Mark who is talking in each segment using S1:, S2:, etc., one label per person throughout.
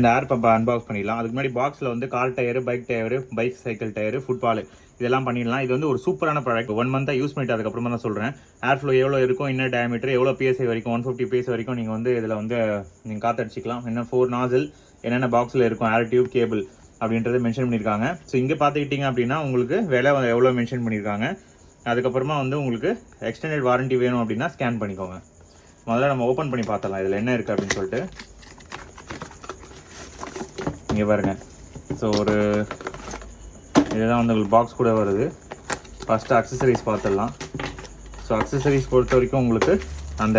S1: இந்த ஏர் பம்பை அன்பாக்ஸ் பண்ணிடலாம். அதுக்கு முன்னாடி பாக்ஸில் வந்து car tyre, bike tyre, bike cycle tyre, football இதெல்லாம் பண்ணிடலாம். இது வந்து ஒரு சூப்பரான ப்ராடக்ட். 1 மந்த்தாக யூஸ் பண்ணிட்டு அதுக்கப்புறமா தான் சொல்கிறேன். ஏர் ஃப்ளோ எவ்வளோ இருக்கும், என்ன டயமீட்டர், எவ்வளோ PSI வரைக்கும், 150 PSI வரைக்கும் நீங்கள் வந்து இதில் வந்து நீங்கள் காற்றடிச்சிக்கலாம். என்ன 4 நாசில், என்னென்ன பாக்ஸில் இருக்கும், ஏர் டியூப், கேபிள் அப்படின்றது மென்ஷன் பண்ணியிருக்காங்க. ஸோ இங்கே பார்த்துக்கிட்டிங்க அப்படின்னா உங்களுக்கு விலை எவ்வளோ மென்ஷன் பண்ணியிருக்காங்க. அதுக்கப்புறமா வந்து உங்களுக்கு எக்ஸ்டெண்டட் வாரண்ட்டி வேணும் அப்படின்னா ஸ்கேன் பண்ணிக்கோங்க. முதல்ல நம்ம ஓப்பன் பண்ணி பார்த்தலாம் இதில் என்ன இருக்குது அப்படின்னு சொல்லிட்டு. இங்கே பாருங்கள். ஸோ ஒரு இதுதான் வந்து உங்களுக்கு பாக்ஸ் கூட வருது. ஃபஸ்ட்டு அக்சசரிஸ் பார்த்துடலாம். ஸோ அக்சசரிஸ் பொறுத்த வரைக்கும் உங்களுக்கு அந்த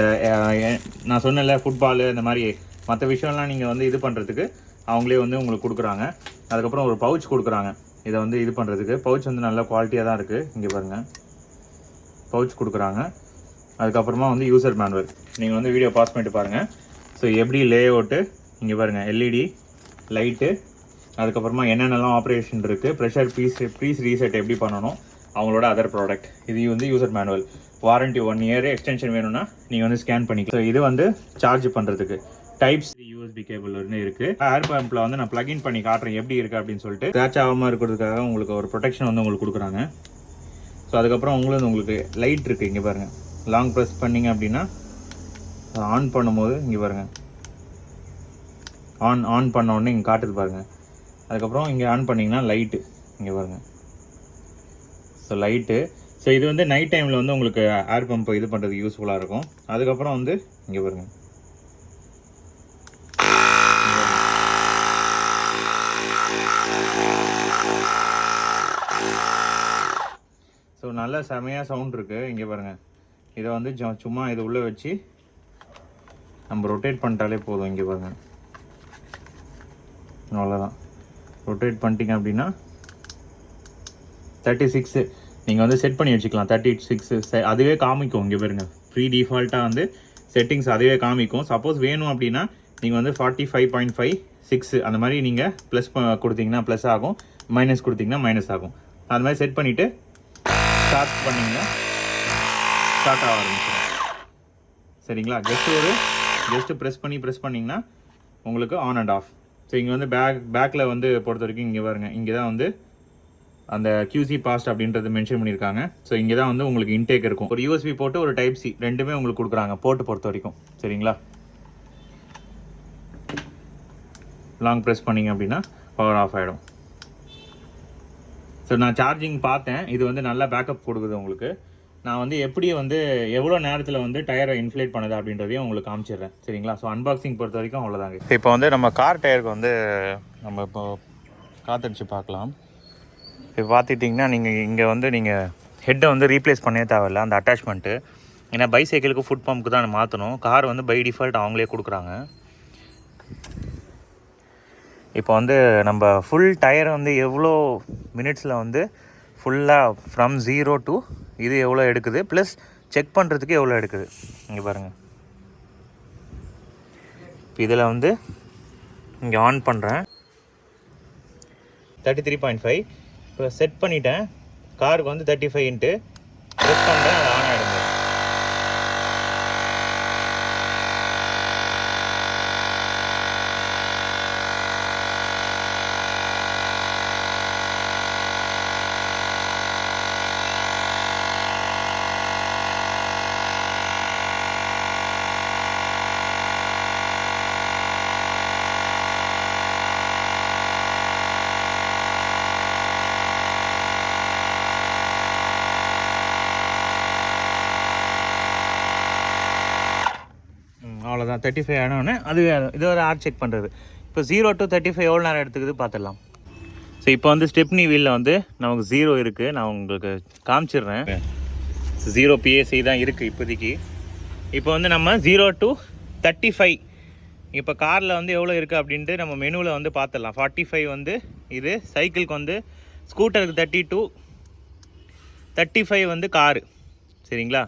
S1: நான் சொன்னல ஃபுட்பாலு இந்த மாதிரி மற்ற விஷயம்லாம் நீங்கள் வந்து இது பண்ணுறதுக்கு அவங்களே வந்து உங்களுக்கு கொடுக்குறாங்க. அதுக்கப்புறம் ஒரு பவுச் கொடுக்குறாங்க. இதை வந்து இது பண்ணுறதுக்கு பவுச் வந்து நல்ல குவாலிட்டியாக தான் இருக்குது. இங்கே பாருங்கள், பவுச் கொடுக்குறாங்க. அதுக்கப்புறமா வந்து யூசர் மேனுவல் நீங்கள் வந்து வீடியோ பாஸ் பண்ணிட்டு பாருங்கள். ஸோ எப்படி லே அவுட்டு இங்கே பாருங்கள், LED லைட்டு, அதுக்கப்புறமா என்னென்னலாம் ஆப்ரேஷன் இருக்குது, ப்ரெஷர் ப்ரீஸ் ரீசெட் எப்படி பண்ணணும், அவங்களோட அதர் ப்ராடக்ட். இது வந்து user manual. Warranty 1 year, extension வேணும்னா நீங்கள் வந்து ஸ்கேன் பண்ணிக்கலாம். ஸோ இது வந்து சார்ஜ் பண்ணுறதுக்கு டைப்ஸ் USB கேபிள் வந்து இருக்குது. ஏர் பம்பில் வந்து நான் ப்ளக்இன் பண்ணி காட்டுறேன் எப்படி இருக்குது அப்படின்னு சொல்லிட்டு. ஸ்க்ராட்ச் ஆகாமல் இருக்கிறதுக்காக உங்களுக்கு ஒரு ப்ரொடெக்ஷன் வந்து உங்களுக்கு கொடுக்குறாங்க. ஸோ அதுக்கப்புறம் உங்களுக்கு லைட் இருக்குது. இங்கே பாருங்கள், லாங் ப்ரெஸ் பண்ணிங்க அப்படின்னா ஆன் பண்ணும்போது இங்கே பாருங்கள், ஆன் பண்ண உடனே இங்கே காட்டுது பாருங்கள். அதுக்கப்புறம் இங்கே ஆன் பண்ணிங்கன்னா லைட்டு இங்கே பாருங்கள். So light. ஸோ இது வந்து நைட் டைமில் வந்து உங்களுக்கு ஏர் பம்பை இது பண்ணுறதுக்கு யூஸ்ஃபுல்லாக இருக்கும். அதுக்கப்புறம் வந்து இங்கே பாருங்கள், ஸோ நல்ல செமையாக சவுண்ட் இருக்குது. இங்கே பாருங்கள், இதை வந்து சும்மா இதை உள்ளே வச்சு நம்ம ரொட்டேட் பண்ணிட்டாலே போதும். இங்கே பாருங்கள், அவ்வளோதான். ரொட்டேட் பண்ணிட்டீங்க அப்படின்னா 36 நீங்கள் வந்து செட் பண்ணி வச்சுக்கலாம். 36 அதுவே காமிக்கும். இங்கே பாருங்கள், ஃப்ரீ டிஃபால்ட்டாக வந்து செட்டிங்ஸ் அதுவே காமிக்கும். சப்போஸ் வேணும் அப்படின்னா நீங்கள் வந்து 45.5 6 அந்த மாதிரி நீங்கள் ப்ளஸ் கொடுத்தீங்கன்னா ப்ளஸ் ஆகும், மைனஸ் கொடுத்தீங்கன்னா மைனஸ் ஆகும். அது மாதிரி செட் பண்ணிவிட்டு ஸ்டார்ட் பண்ணிங்கன்னா ஸ்டார்ட் ஆக ஆரம்பிச்சிடும். சரிங்களா? ஜஸ்ட்டு ப்ரெஸ் பண்ணிங்கன்னா உங்களுக்கு ஆன் அண்ட் ஆஃப். ஸோ இங்கே வந்து பேக்கில் வந்து பொறுத்த வரைக்கும் இங்கே பாருங்கள், இங்கே தான் வந்து அந்த QC பாஸ்ட் அப்படின்றது மென்ஷன் பண்ணியிருக்காங்க. ஸோ இங்கே தான் வந்து உங்களுக்கு இன்டேக் இருக்கும். ஒரு USB போட்டு ஒரு டைப் C ரெண்டுமே உங்களுக்கு கொடுக்குறாங்க போட்டு பொறுத்த வரைக்கும். சரிங்களா? லாங் ப்ரெஸ் பண்ணிங்க அப்படின்னா பவர் ஆஃப் ஆகிடும். ஸோ நான் சார்ஜிங் பார்த்தேன். இது வந்து நல்லா பேக்கப் கொடுக்குது உங்களுக்கு. நான் வந்து எப்படி வந்து எவ்வளோ நேரத்தில் வந்து டயரை இன்ஃப்ளேட் பண்ணுது அப்படின்றதையும் உங்களுக்கு காமிச்சிடுறேன். சரிங்களா? ஸோ அன்பாக்சிங் பொறுத்த வரைக்கும் அவ்வளோதாங்க. இப்போ வந்து நம்ம கார் டயருக்கு வந்து நம்ம இப்போ காத்தடிச்சு பார்க்கலாம். இப்போ பார்த்துட்டிங்கன்னா இங்கே வந்து நீங்கள் ஹெட்டை வந்து ரீப்ளேஸ் பண்ணவே தேவையில்ல, அந்த அட்டாச்மெண்ட்டு. ஏன்னா பைசைக்கிளுக்கு ஃபுட் பம்புக்கு தான் மாற்றணும். கார் வந்து பை டிஃபால்ட் அவங்களே கொடுக்குறாங்க. இப்போ வந்து நம்ம ஃபுல் டயர் வந்து எவ்வளோ மினிட்ஸில் வந்து ஃபுல்லாக ஃப்ரம் 0 to இது எவ்வளோ எடுக்குது, ப்ளஸ் செக் பண்ணுறதுக்கு எவ்வளோ எடுக்குது. இங்கே பாருங்கள், இப்போ இதில் வந்து இங்கே ஆன் பண்ணுறேன் 33.5. இப்போ செட் பண்ணிட்டேன். காருக்கு வந்து 35 ப்ரெஸ் பண்ணுறேன், அது ஆன் ஆகிடுங்க. அவ்வளோதான். 35 ஆனோடனே அது இது ஒரு ஆர் செக் பண்ணுறது. இப்போ 0 to 35 எவ்வளோ நேரம் எடுத்துக்குது பார்த்துடலாம். ஸோ இப்போ வந்து ஸ்டெப்னி வீலில் வந்து நமக்கு 0 இருக்குது. நான் உங்களுக்கு காமிச்சிடுறேன். 0 PSI தான் இருக்குது இப்போதைக்கு. இப்போ வந்து நம்ம 0 to 35 இப்போ காரில் வந்து எவ்வளோ இருக்குது அப்படின்ட்டு நம்ம மெனுவில் வந்து பார்த்துடலாம். 45 வந்து இது சைக்கிளுக்கு வந்து, ஸ்கூட்டருக்கு 32, 35 வந்து காரு. சரிங்களா?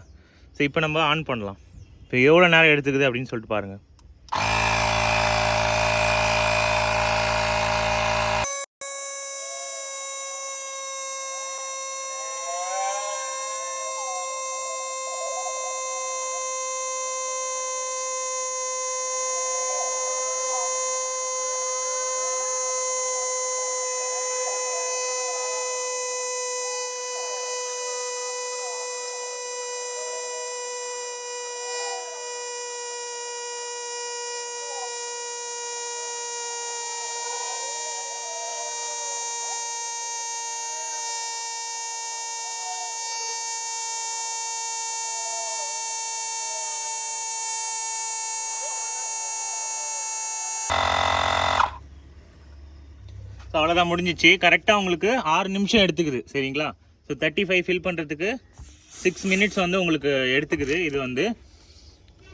S1: ஸோ இப்போ நம்ம ஆன் பண்ணலாம். இப்போ எவ்வளோ நேரம் எடுத்துக்குது அப்படின்னு சொல்லிட்டு பாருங்கள். ஸோ அவ்வளோதான் முடிஞ்சிச்சு. கரெக்டாக உங்களுக்கு 6 நிமிஷம் எடுத்துக்குது சரிங்களா. ஸோ 35 ஃபில் பண்ணுறதுக்கு 6 மினிட்ஸ் வந்து உங்களுக்கு எடுத்துக்குது. இது வந்து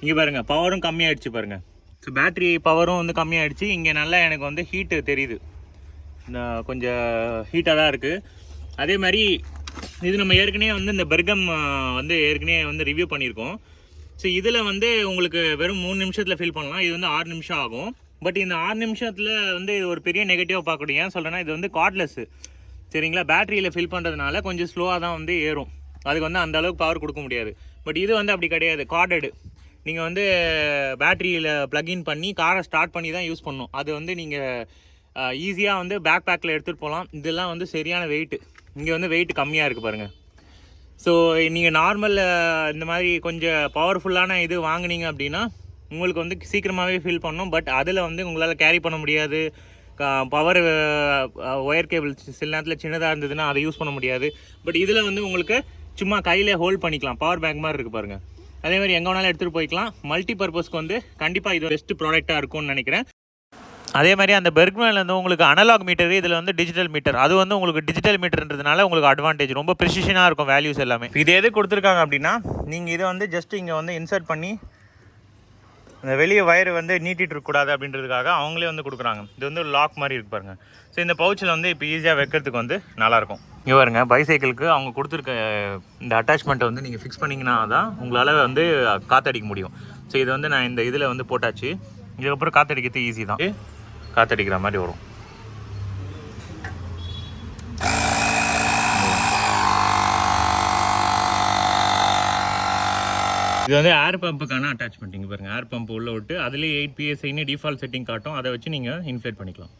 S1: இங்கே பாருங்கள் பவரும் கம்மியாகிடுச்சு பாருங்கள். ஸோ பேட்ரி பவரும் வந்து கம்மியாகிடுச்சு. இங்கே நல்லா எனக்கு வந்து ஹீட்டு தெரியுது, இந்த கொஞ்சம் ஹீட்டாக தான் இருக்குது. அதே மாதிரி இது நம்ம ஏற்கனவே வந்து இந்த பெர்கம் வந்து ஏற்கனவே வந்து ரிவ்யூ பண்ணியிருக்கோம். ஸோ இதில் வந்து உங்களுக்கு வெறும் 3 நிமிஷத்தில் ஃபில் பண்ணலாம். இது வந்து 6 நிமிஷம் ஆகும். பட் இந்த 6 நிமிஷத்தில் வந்து இது ஒரு பெரிய நெகட்டிவாக பார்க்கக்கூடிய ஏன் சொல்கிறேன்னா, இது வந்து கார்ட்லெஸ்ஸு சரிங்களா. பேட்டரியில் ஃபில் பண்ணுறதுனால கொஞ்சம் ஸ்லோவாக தான் வந்து ஏறும். அதுக்கு வந்து அந்த அளவுக்கு பவர் கொடுக்க முடியாது. பட் இது வந்து அப்படி கிடையாது, கார்டடு. நீங்கள் வந்து பேட்டரியில் ப்ளக்இன் பண்ணி காரை ஸ்டார்ட் பண்ணி தான் யூஸ் பண்ணணும். அது வந்து நீங்கள் ஈஸியாக வந்து பேக் பேக்கில் எடுத்துகிட்டு போகலாம். இதெல்லாம் வந்து சரியான வெயிட்டு. இங்கே வந்து வெயிட் கம்மியாக இருக்குது பாருங்கள். ஸோ நீங்கள் நார்மல் இந்த மாதிரி கொஞ்சம் பவர்ஃபுல்லான இது வாங்கினீங்க அப்படின்னா உங்களுக்கு வந்து சீக்கிரமாகவே ஃபில் பண்ணணும். பட் அதில் வந்து உங்களால் கேரி பண்ண முடியாது. பவர் ஒயர் கேபிள் சில நேரத்தில் சின்னதாக இருந்ததுன்னா அதை யூஸ் பண்ண முடியாது. பட் இதில் வந்து உங்களுக்கு சும்மா கையில் ஹோல்ட் பண்ணிக்கலாம். பவர் பேங்க் மாதிரி இருக்குது பாருங்கள். அதே மாதிரி எங்கே வேணாலும் எடுத்துகிட்டு போய்க்கலாம். மல்டி பர்பஸ்க்கு வந்து கண்டிப்பாக இது பெஸ்ட் ப்ராடக்டாக இருக்கும்னு நினைக்கிறேன். அதே மாதிரி அந்த பெர்க்மேனில் வந்து உங்களுக்கு அனலாக் மீட்டர், இதில் வந்து டிஜிட்டல் மீட்டர். அது வந்து உங்களுக்கு டிஜிட்டல் மீட்டர்ன்றதுனால உங்களுக்கு அட்வான்டேஜ், ரொம்ப ப்ரிசிஷனாக இருக்கும் வேல்யூஸ் எல்லாமே. இது எது கொடுத்துருக்காங்க அப்படின்னா, நீங்கள் இதை வந்து ஜஸ்ட் இங்கே வந்து இன்சர்ட் பண்ணி அந்த வெளியே வயர் வந்து நீட்டிகிட்டு இருக்கக்கூடாது அப்படின்றதுக்காக அவங்களே வந்து கொடுக்குறாங்க. இது வந்து லாக் மாதிரி இருக்கு பாருங்கள். ஸோ இந்த பவுச்சில் வந்து இப்போ ஈஸியாக வைக்கிறதுக்கு வந்து நல்லாயிருக்கும். இங்கே பாருங்க, பைசைக்கிளுக்கு அவங்க கொடுத்துருக்க இந்த அட்டாச்மெண்ட்டை வந்து நீங்கள் ஃபிக்ஸ் பண்ணிங்கன்னா தான் உங்களால் வந்து காற்றடிக்க முடியும். ஸோ இது வந்து நான் இந்த இதில் வந்து போட்டாச்சு. இதுக்கப்புறம் காற்றடிக்கிறது ஈஸி தான், காற்றடிக்கிற மாதிரி வரும். இது வந்து ஏர் பம்புக்கான அட்டாச்மெண்ட். இங்கே பாருங்கள், ஏர் பம்ப் உள்ள விட்டு அதுலேயே 8 PSIன்னு டிஃபால்ட் செட்டிங் காட்டும். அதை வச்சு நீங்கள் இன்ஃப்ளேட் பண்ணிக்கலாம்.